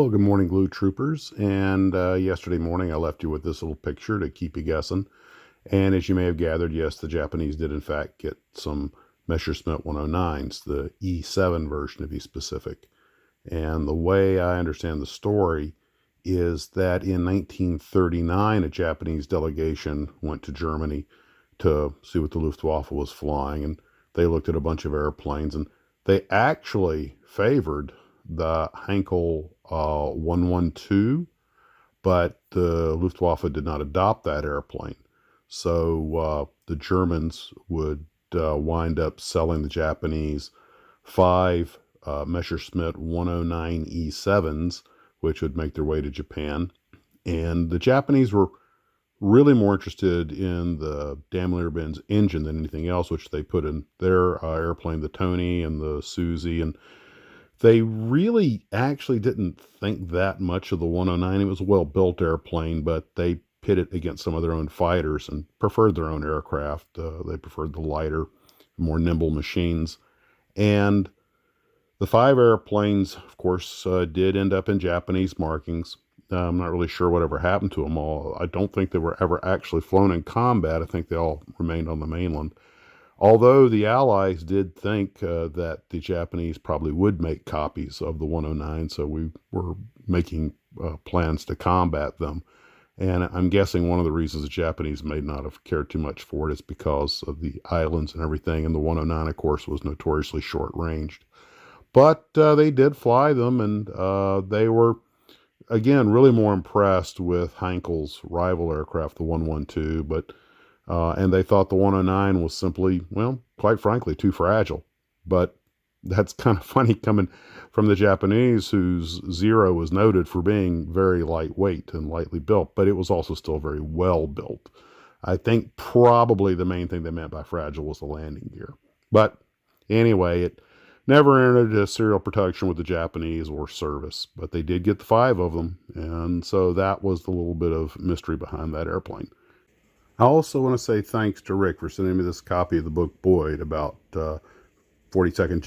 Well, good morning, Glue Troopers. And yesterday morning, I left you with this little picture to keep you guessing. And as you may have gathered, yes, the Japanese did in fact get some Messerschmitt 109s, the E7 version to be specific. And the way I understand the story is that in 1939, a Japanese delegation went to Germany to see what the Luftwaffe was flying, and they looked at a bunch of airplanes, and they actually favored the Heinkel 112, but the Luftwaffe did not adopt that airplane. So the Germans would wind up selling the Japanese five Messerschmitt 109 E7s, which would make their way to Japan. And the Japanese were really more interested in the Daimler-Benz engine than anything else, which they put in their airplane, the Tony and the Susie. And they really actually didn't think that much of the 109. It was a well-built airplane, but they pit it against some of their own fighters and preferred their own aircraft. They preferred the lighter, more nimble machines. And the five airplanes, of course, did end up in Japanese markings. I'm not really sure whatever happened to them all. I don't think they were ever actually flown in combat. I think they all remained on the mainland. Although the Allies did think that the Japanese probably would make copies of the 109, so we were making plans to combat them. And I'm guessing one of the reasons the Japanese may not have cared too much for it is because of the islands and everything. And the 109, of course, was notoriously short-ranged. But they did fly them, and they were, again, really more impressed with Heinkel's rival aircraft, the 112. And they thought the 109 was simply, well, quite frankly, too fragile. But that's kind of funny coming from the Japanese, whose Zero was noted for being very lightweight and lightly built, but it was also still very well built. I think probably the main thing they meant by fragile was the landing gear. But anyway, it never entered a serial production with the Japanese or service, but they did get the five of them, and so that was the little bit of mystery behind that airplane. I also want to say thanks to Rick for sending me this copy of the book Boyd about 42nd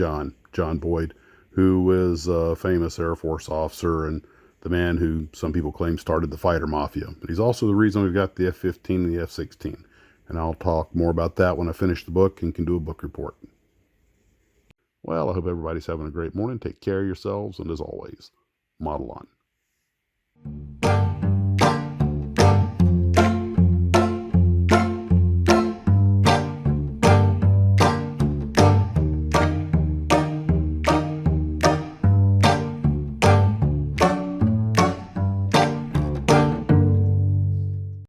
John Boyd, who is a famous Air Force officer and the man who some people claim started the fighter mafia. But he's also the reason we've got the F-15 and the F-16. And I'll talk more about that when I finish the book and can do a book report. Well, I hope everybody's having a great morning. Take care of yourselves, and as always, model on.